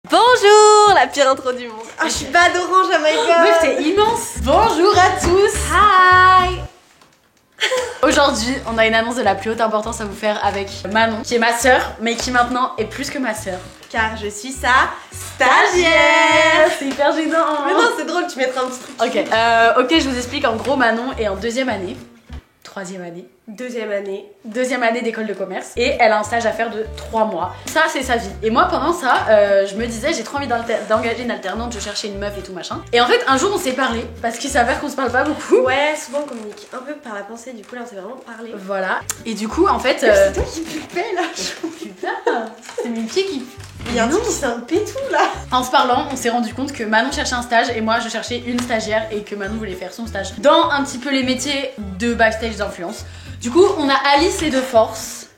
Bonjour, la pire intro du monde. Ah, je suis pas d'orange, oh my god. Meuf, t'es immense. Bonjour à tous. Hi. Aujourd'hui, on a une annonce de la plus haute importance à vous faire avec Manon, qui est ma sœur, mais qui maintenant est plus que ma sœur. Car je suis sa stagiaire. C'est hyper gênant. Mais non, c'est drôle, tu mettras un petit truc. Ok, je vous explique. En gros, Manon est en deuxième année. Troisième année. Deuxième année d'école de commerce. Et elle a un stage à faire de 3 mois. Ça, c'est sa vie. Et moi, pendant ça, je me disais, j'ai trop envie d'engager une alternante, je cherchais une meuf et tout machin. Et en fait, un jour, on s'est parlé, parce qu'il s'avère qu'on se parle pas beaucoup. Ouais, souvent on communique un peu par la pensée, du coup là on s'est vraiment parlé. Voilà. Et du coup, en fait... C'est toi qui pupais là. Putain, c'est mes pieds qui... Il y a un truc qui s'est un pétou là. En se parlant, on s'est rendu compte que Manon cherchait un stage et moi je cherchais une stagiaire et que Manon voulait faire son stage dans un petit peu les métiers de backstage d'influence. Du coup, on a allié les deux forces.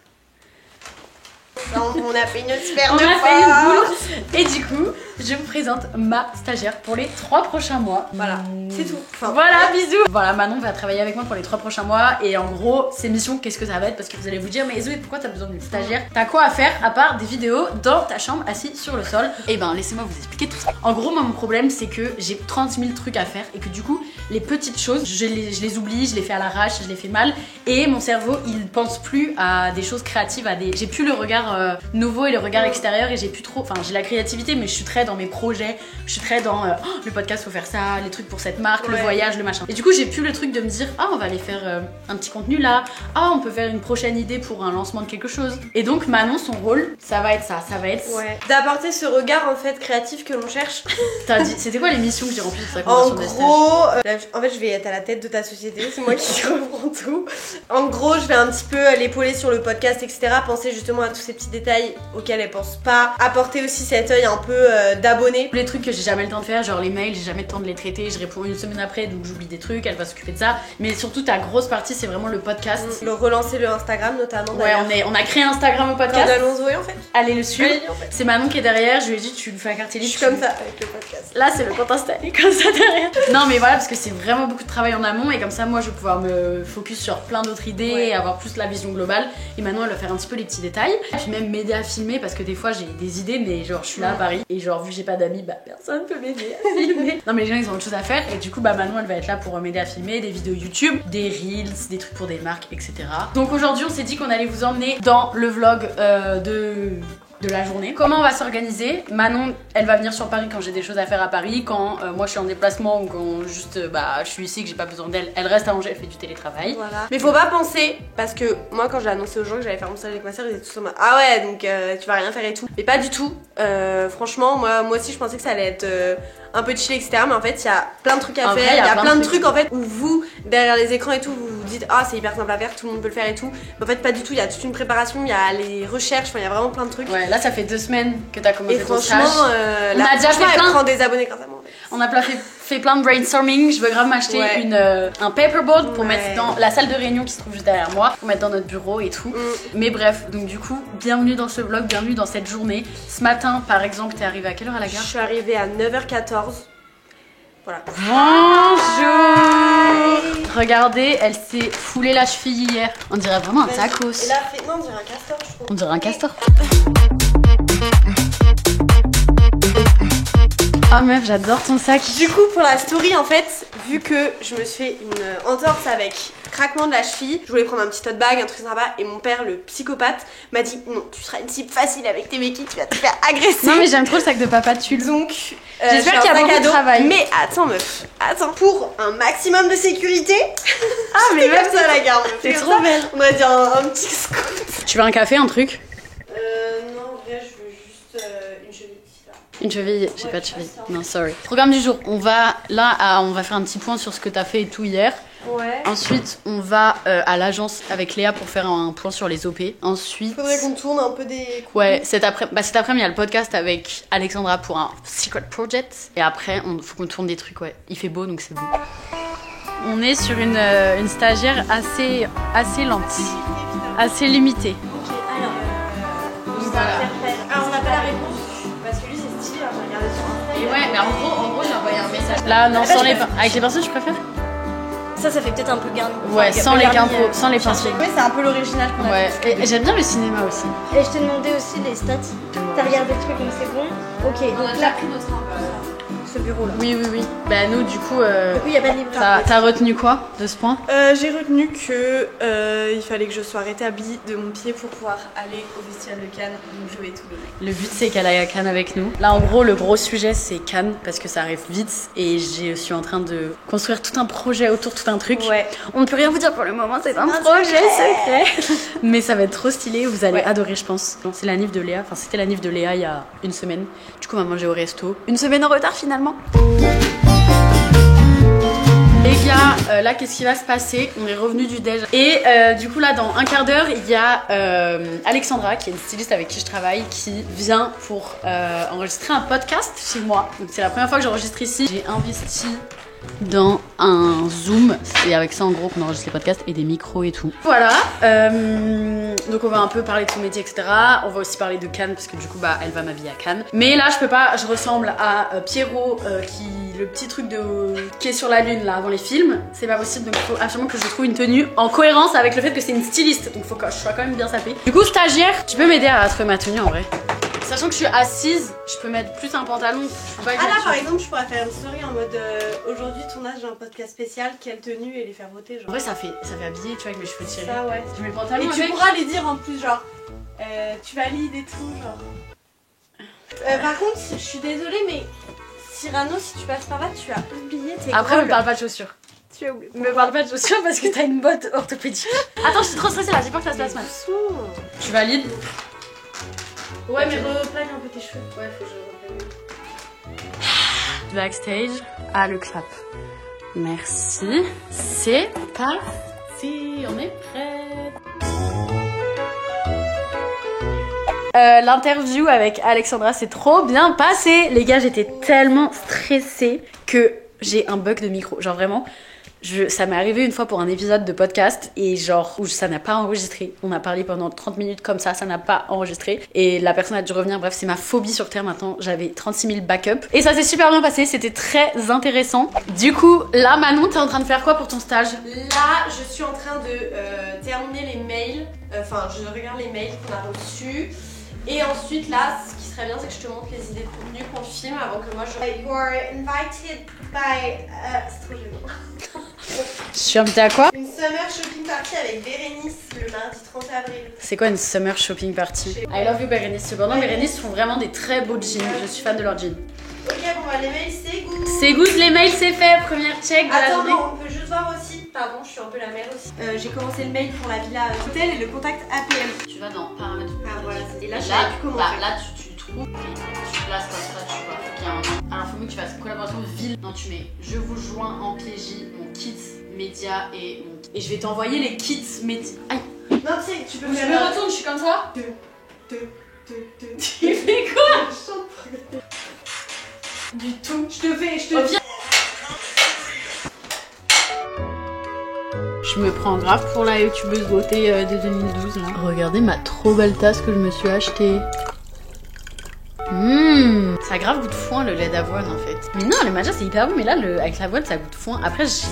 On a fait une sphère On de a force. fait une boule. Et du coup, je vous présente ma stagiaire pour les 3 prochains mois. Voilà, c'est tout. Enfin, Voilà, bisous. Voilà, Manon va travailler avec moi pour les 3 prochains mois. Et en gros, ces missions, qu'est-ce que ça va être? Parce que vous allez vous dire, mais Zoé, pourquoi t'as besoin d'une stagiaire? T'as quoi à faire à part des vidéos dans ta chambre assis sur le sol? Et ben, laissez-moi vous expliquer tout ça. En gros, moi, mon problème, c'est que j'ai 30 000 trucs à faire et que du coup, les petites choses, je les oublie, je les fais à l'arrache, je les fais mal. Et mon cerveau, il pense plus à des choses créatives, j'ai plus le regard nouveau et le regard extérieur et j'ai plus trop, enfin j'ai la créativité mais je suis très dans mes projets, je suis très dans le podcast faut faire ça, les trucs pour cette marque, le voyage, le machin. Et du coup j'ai plus le truc de me dire on va aller faire un petit contenu là, on peut faire une prochaine idée pour un lancement de quelque chose. Et donc Manon son rôle ça va être d'apporter ce regard en fait créatif que l'on cherche. T'as dit, c'était quoi les missions que j'ai remplies sur ta En convention de gros, en fait je vais être à la tête de ta société, c'est moi qui reprends tout. En gros je vais un petit peu l'épauler sur le podcast etc, penser justement à tous ces petits détails auxquels elle pense pas, apporter aussi cet œil un peu d'abonnés. Les trucs que j'ai jamais le temps de faire, genre les mails, j'ai jamais le temps de les traiter, je réponds une semaine après donc j'oublie des trucs, elle va s'occuper de ça. Mais surtout ta grosse partie c'est vraiment le podcast. Le relancer le Instagram notamment. Ouais, on a créé Instagram au podcast. Zoé en fait. Allez le suivre. En fait. C'est Manon qui est derrière, je lui ai dit tu lui fais un quartier libre. Je suis comme ça avec le podcast. Là c'est le compte Insta, elle est comme ça derrière. Non mais voilà parce que c'est vraiment beaucoup de travail en amont et comme ça moi je vais pouvoir me focus sur plein d'autres idées et avoir plus la vision globale. Et maintenant elle va faire un petit peu les petits détails. Et puis même m'aider à filmer parce que des fois j'ai des idées mais genre je suis là à Paris et genre vu que j'ai pas d'amis bah personne peut m'aider à filmer. Non mais les gens ils ont autre chose à faire et du coup bah Manon elle va être là pour m'aider à filmer des vidéos YouTube, des reels, des trucs pour des marques etc. Donc aujourd'hui on s'est dit qu'on allait vous emmener dans le vlog de la journée. Comment on va s'organiser? Manon, elle va venir sur Paris quand j'ai des choses à faire à Paris, quand moi je suis en déplacement ou quand juste je suis ici que j'ai pas besoin d'elle, elle reste à Angers, elle fait du télétravail. Voilà. Mais faut pas penser, parce que moi quand j'ai annoncé aux gens que j'allais faire mon stage avec ma soeur, ils étaient tous en mode ah ouais donc tu vas rien faire et tout. Mais pas du tout. Franchement, moi aussi je pensais que ça allait être un peu chill etc. Mais en fait il y a plein de trucs à faire, il y a plein de trucs en fait où vous, derrière les écrans et tout, vous vous dites ah c'est hyper simple à faire, tout le monde peut le faire et tout. Mais en fait pas du tout, il y a toute une préparation, il y a les recherches, il y a vraiment plein de trucs. Ouais, là ça fait 2 semaines que t'as commencé ton stage. Et franchement, on a déjà fait plein de des abonnés grâce à moi. On a fait plein de brainstorming, je veux grave m'acheter un paperboard pour mettre dans la salle de réunion qui se trouve juste derrière moi, pour mettre dans notre bureau et tout. Mais bref, donc du coup, bienvenue dans ce vlog, bienvenue dans cette journée. Ce matin par exemple, t'es arrivée à quelle heure à la gare? Je suis arrivée à 9h14. Voilà. Bonjour. Regardez, elle s'est foulée la cheville hier. On dirait vraiment un tacos. Et là, non, on dirait un castor, je trouve. On dirait un castor. Ah meuf, j'adore ton sac. Du coup, pour la story, en fait, vu que je me suis fait une entorse avec craquement de la cheville, je voulais prendre un petit tote bag, un truc sympa, et mon père, le psychopathe, m'a dit non, tu seras une cible facile avec tes béquilles, tu vas te faire agresser. Non mais j'aime trop le sac de papa de tulle. Donc, j'espère qu'il y a beaucoup de travail. Mais attends meuf, attends, pour un maximum de sécurité. Ah mais meuf, ça la garde. C'est trop belle. On va dire un petit scout. Tu veux un café, un truc? Non, en vrai, je veux juste une cheville. Une cheville, j'ai pas de cheville. Non, sorry. Programme du jour, on va faire un petit point sur ce que t'as fait et tout hier. Ouais. Ensuite, on va à l'agence avec Léa pour faire un point sur les OP. Ensuite, faudrait qu'on tourne un peu des... Ouais, cet après-midi, il y a le podcast avec Alexandra pour un secret project. Et après, faut qu'on tourne des trucs, ouais. Il fait beau, donc c'est bon. On est sur une stagiaire assez lente, assez limitée. Ok, alors, on n'a pas la réponse. Parce que lui, c'est stylé, hein, j'ai regardé sur Instagram. Et ouais, mais en gros, j'ai envoyé un message. Là, non, avec les pinceaux, tu préfères? Ça fait peut-être un peu garni. Ouais, Enfin, sans les garni, quinfos, sans les pinceaux. Ouais, c'est un peu l'original qu'on a. Ouais, et j'aime bien le cinéma aussi. Et je t'ai demandé aussi les stats. T'as regardé le truc, donc c'est bon. Ok, On a donc déjà là, pris notre temps. ce bureau-là. Oui. Bah nous, du coup, Donc oui, y a pas de livre. t'as retenu quoi de ce point? J'ai retenu que il fallait que je sois rétablie de mon pied pour pouvoir aller au Festival de Cannes, donc je vais tout donner. Le but c'est qu'elle aille à Cannes avec nous. Là en gros le gros sujet c'est Cannes parce que ça arrive vite et je suis en train de construire tout un projet autour, tout un truc. Ouais. On ne peut rien vous dire pour le moment, c'est un projet secret. Mais ça va être trop stylé, vous allez adorer je pense. C'est la Nif de Léa, enfin c'était la Nif de Léa il y a une semaine. Du coup on va manger au resto. Une semaine en retard finalement. Les gars, là qu'est-ce qui va se passer? On est revenu du déj. Et du coup là dans un quart d'heure il y a Alexandra qui est une styliste avec qui je travaille qui vient pour enregistrer un podcast chez moi. Donc c'est la première fois que j'enregistre ici. J'ai investi dans un Zoom, c'est avec ça en gros qu'on enregistre les podcasts et des micros et tout. Voilà, donc on va un peu parler de son métier etc. On va aussi parler de Cannes parce que du coup bah elle va m'habiller à Cannes. Mais là je peux pas, je ressemble à Pierrot le petit truc qui est sur la lune là avant les films. C'est pas possible donc il faut absolument que je trouve une tenue en cohérence avec le fait que c'est une styliste. Donc faut que je sois quand même bien sapée. Du coup stagiaire, tu peux m'aider à trouver ma tenue en vrai? Sachant que je suis assise, je peux mettre plus un pantalon. Ah là par exemple je pourrais faire une story en mode aujourd'hui tournage d'un podcast spécial, quelle tenue et les faire voter genre. En vrai ça fait habillé tu vois avec mes cheveux tirés. Ça ouais. Je mets le pantalon Et tu avec. pourras lui dire en plus genre tu valides et tout genre. Par contre je suis désolée mais Cyrano si tu passes par là tu as oublié tes Après grolles. me parle pas de chaussures. Tu as oublié. Me parle pas de chaussures parce que t'as une botte orthopédique. Attends je suis trop stressée là, j'ai peur que ça se passe mal. Tu valides? Ouais mais replagne un peu tes cheveux. Ouais faut que je backstage à le clap. Merci. C'est parti. On est prêt. L'interview avec Alexandra s'est trop bien passée. Les gars, j'étais tellement stressée que j'ai un bug de micro. Genre vraiment, ça m'est arrivé une fois pour un épisode de podcast et genre où ça n'a pas enregistré. On a parlé pendant 30 minutes comme ça n'a pas enregistré. Et la personne a dû revenir. Bref, c'est ma phobie sur Terre maintenant. J'avais 36 000 backups. Et ça s'est super bien passé. C'était très intéressant. Du coup, là, Manon, t'es en train de faire quoi pour ton stage? Là, je suis en train de terminer les mails. Enfin, je regarde les mails qu'on a reçus. Et ensuite, là, ce qui serait bien, c'est que je te montre les idées de contenu qu'on filme avant que moi je... You are invited by... c'est trop gênant. Je suis invitée à quoi? Une summer shopping party avec Bérénice le mardi 30 avril. C'est quoi une summer shopping party? I love you Bérénice. Cependant, Bérénice font vraiment des très beaux jeans. Je suis fan de leurs jeans. Ok, bon, bah, les mails, c'est good. C'est good, les mails, c'est fait. Première check de la Attends, journée. non, on peut juste voir aussi. Pardon, je suis un peu la mère aussi. J'ai commencé le mail pour la villa hôtel et le contact APM. Tu vas dans paramètres. Ah, voilà. Et là, je Là, savais plus comment faire. là tu trouves et tu places comme ça, tu vois. Faut qu'il y ait un... Alors, faut mieux que tu fasses collaboration ville. Non, tu mets je vous joins en PJ, mon kit média et mon... Et je vais t'envoyer les kits médias. Aïe. Non, tu sais, tu peux Je faire... me retourne, je suis comme ça. Tu fais quoi? Du tout. Je te fais... Je te viens. Je me prends grave pour la youtubeuse beauté de 2012 là. Regardez ma trop belle tasse que je me suis achetée. Ça a grave goût de foin le lait d'avoine en fait. Mais non, le matcha c'est hyper bon, mais là avec l'avoine ça goûte foin. Après, ça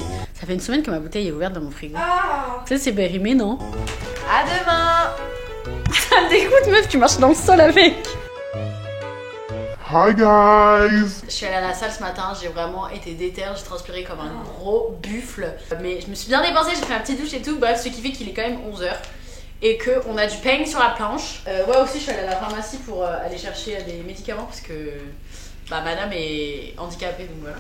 fait une semaine que ma bouteille est ouverte dans mon frigo. Ah. Tu sais, c'est périmé, non? À demain. Ça me dégoûte, meuf, tu marches dans le sol avec. Hi guys! Je suis allée à la salle ce matin, j'ai vraiment été déter, j'ai transpiré comme un gros buffle. Mais je me suis bien dépensée, j'ai fait un petit douche et tout. Bref, ce qui fait qu'il est quand même 11h. Et qu'on a du peigne sur la planche. Ouais, aussi, je suis allée à la pharmacie pour aller chercher des médicaments parce que bah, madame est handicapée, donc voilà.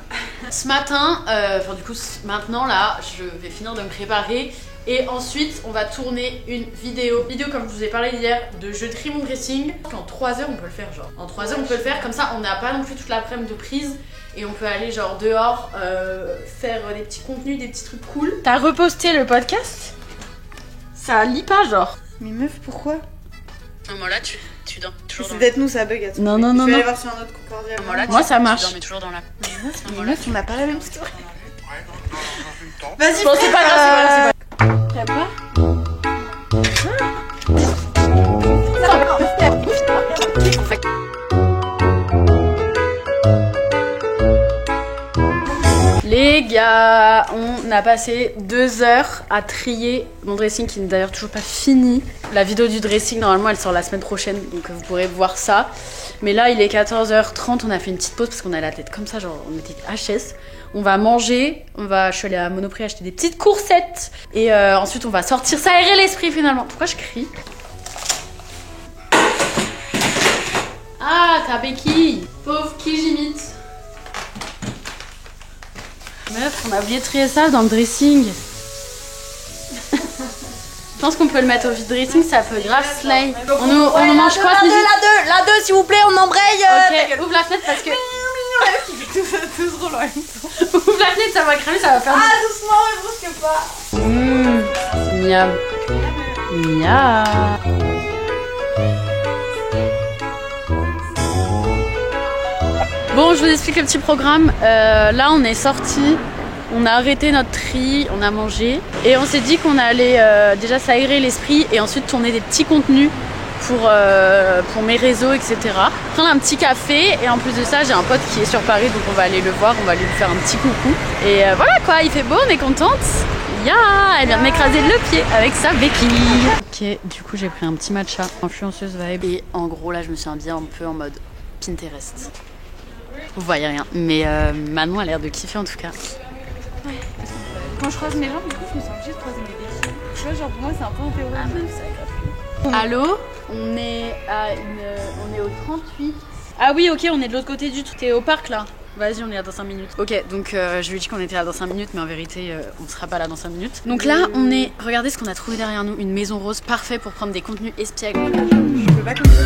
Ce matin, enfin du coup, maintenant là, je vais finir de me préparer. Et ensuite, on va tourner une vidéo. Vidéo, comme je vous ai parlé hier, de je trie mon dressing. En 3 heures, on peut le faire, genre. En 3 heures, on peut le faire, comme ça, on n'a pas non plus toute l'après-midi de prise. Et on peut aller, genre, dehors, faire des petits contenus, des petits trucs cool. T'as reposté le podcast? Ça lit pas, genre. Mais meuf, pourquoi? Non, moi là, tu dors toujours C'est peut-être nous, ça bug. Attends. Non, non, Je non, vais non. aller voir sur un autre concordia. Moi, ça marche. Tu dormais toujours dans la... Mais meuf, on n'a pas la même story. Vas-y, bon, c'est pas grave, c'est pas grave. T'as pas? Les gars, on a passé 2 heures à trier mon dressing qui n'est d'ailleurs toujours pas fini. La vidéo du dressing, normalement, elle sort la semaine prochaine, donc vous pourrez voir ça. Mais là, il est 14h30, on a fait une petite pause parce qu'on a la tête comme ça, genre on était HS. On va manger, je suis allée à Monoprix acheter des petites coursettes. Et ensuite, on va sortir s'aérer l'esprit finalement. Pourquoi je crie? Ah, ta béquille. Pauvre qui j'imite. Meuf, on a oublié de trier ça dans le dressing. Je pense qu'on peut le mettre au vide dressing, ça peut grave slay. On nous mange quoi? La 2 s'il vous plaît, on embraye. Ok, ouvre la fenêtre parce que... Tout se roule en même temps. Ouvre la fenêtre, ça va cramer, ça va faire... Ah, doucement, mais brusque pas. Miam. Miam. Bon, je vous explique le petit programme. Là, on est sorti, on a arrêté notre tri, on a mangé et on s'est dit qu'on allait déjà s'aérer l'esprit et ensuite tourner des petits contenus pour mes réseaux, etc. Prendre un petit café et en plus de ça, j'ai un pote qui est sur Paris donc on va aller le voir, on va lui faire un petit coucou. Et voilà quoi, il fait beau, on est contente. Elle vient de m'écraser le pied avec sa béquille. Ok, du coup j'ai pris un petit matcha, influenceuse vibe. Et en gros là, je me suis habillée un peu en mode Pinterest. Vous voyez rien, mais Manon a l'air de kiffer en tout cas. Ouais. Quand je croise mes jambes, du coup, je me sens obligée de croiser mes béquilles. Tu vois, genre pour moi, c'est un peu interrogé. Allô? On est au 38. Ah oui, ok, on est de l'autre côté du tout. T'es au parc là? Vas-y, on est là dans 5 minutes. Ok, donc je lui ai dit qu'on était là dans 5 minutes, mais en vérité, on sera pas là dans 5 minutes. Donc là, on est. Regardez ce qu'on a trouvé derrière nous, une maison rose parfait pour prendre des contenus espiègles. Je peux pas comme ça.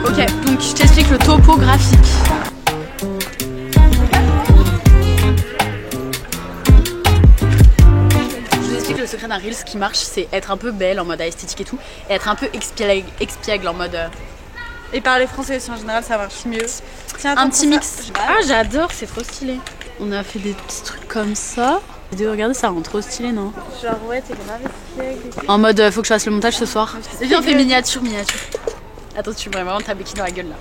Ok, donc je t'explique le topo graphique. Le secret d'un Reels qui marche, c'est être un peu belle en mode esthétique et tout, et être un peu expiègle en mode. Et parler français aussi en général, ça marche mieux. Tiens, un petit mix. Ah, j'adore, c'est trop stylé. On a fait des petits trucs comme ça. Regardez, ça rend trop stylé, non? Genre, ouais, t'es grave espiègle. En mode, faut que je fasse le montage ce soir. Et puis on fait miniature. Attends, tu mets vraiment ta béquille dans la gueule là.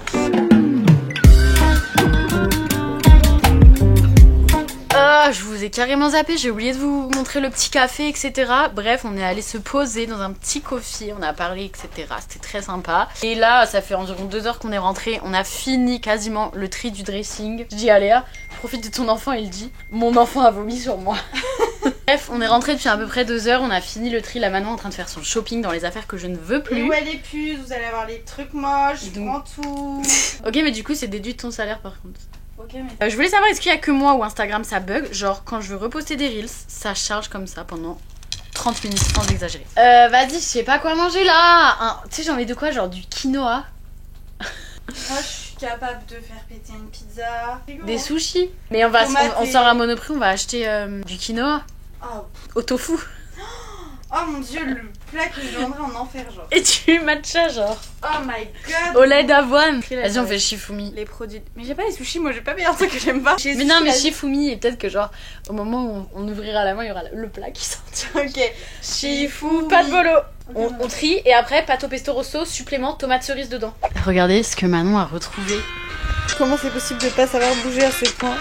Je vous ai carrément zappé, j'ai oublié de vous montrer le petit café, etc. Bref, on est allé se poser dans un petit coffee, on a parlé, etc. C'était très sympa. Et là, ça fait environ 2 heures qu'on est rentré. On a fini quasiment le tri du dressing. Je dis à Léa, profite de ton enfant, il dit, mon enfant a vomi sur moi. Bref, on est rentré depuis à peu près 2 heures, on a fini le tri. Là maintenant, en train de faire son shopping dans les affaires que je ne veux plus. Et ouais, les puces, vous allez avoir les trucs moches, je prends tout. Ok, mais du coup, c'est déduit de ton salaire par contre. Ok, mais... je voulais savoir, est-ce qu'il y a que moi ou Instagram ça bug? Genre, quand je veux reposter des Reels, ça charge comme ça pendant 30 minutes, sans exagérer. Vas-y, je sais pas quoi manger là. Tu sais, j'ai envie de quoi? Genre du quinoa. Moi, je suis capable de faire péter une pizza. Des sushis. Mais on sort à Monoprix, on va acheter du quinoa. Oh. Au tofu. Oh mon dieu, le plat que je vendrais en enfer, genre. Et du matcha, genre. Oh my god. Au lait d'avoine. Vas-y, on fait Shifumi. Les produits. Mais j'ai pas les sushis, moi j'ai pas meilleur truc que j'aime pas. Mais non, mais Shifumi, et peut-être que genre, au moment où on ouvrira la main, il y aura le plat qui sortira. Ok. Shifumi. Pas de bolo. On trie et après, pâte au pesto rosso, supplément, tomate cerise dedans. Regardez ce que Manon a retrouvé. Comment c'est possible de pas savoir bouger à ce point?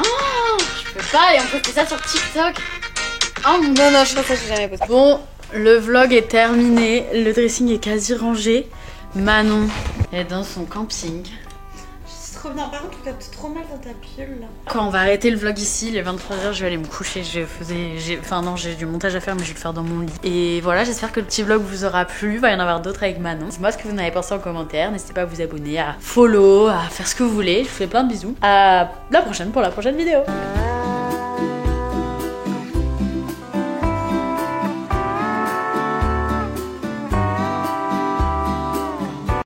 Oh, je peux pas, et on peut faire ça sur TikTok. Oh non, je pense que j'ai jamais posté. Bon, le vlog est terminé, le dressing est quasi rangé. Manon est dans son camping. C'est trop bien, par contre, tu captes trop mal dans ta piole là. Quand on va arrêter le vlog ici, il est 23h, je vais aller me coucher. J'ai du montage à faire, mais je vais le faire dans mon lit. Et voilà, j'espère que le petit vlog vous aura plu. Il va y en avoir d'autres avec Manon. Dites-moi ce que vous en avez pensé en commentaire. N'hésitez pas à vous abonner, à follow, à faire ce que vous voulez. Je vous fais plein de bisous. À la prochaine pour la prochaine vidéo.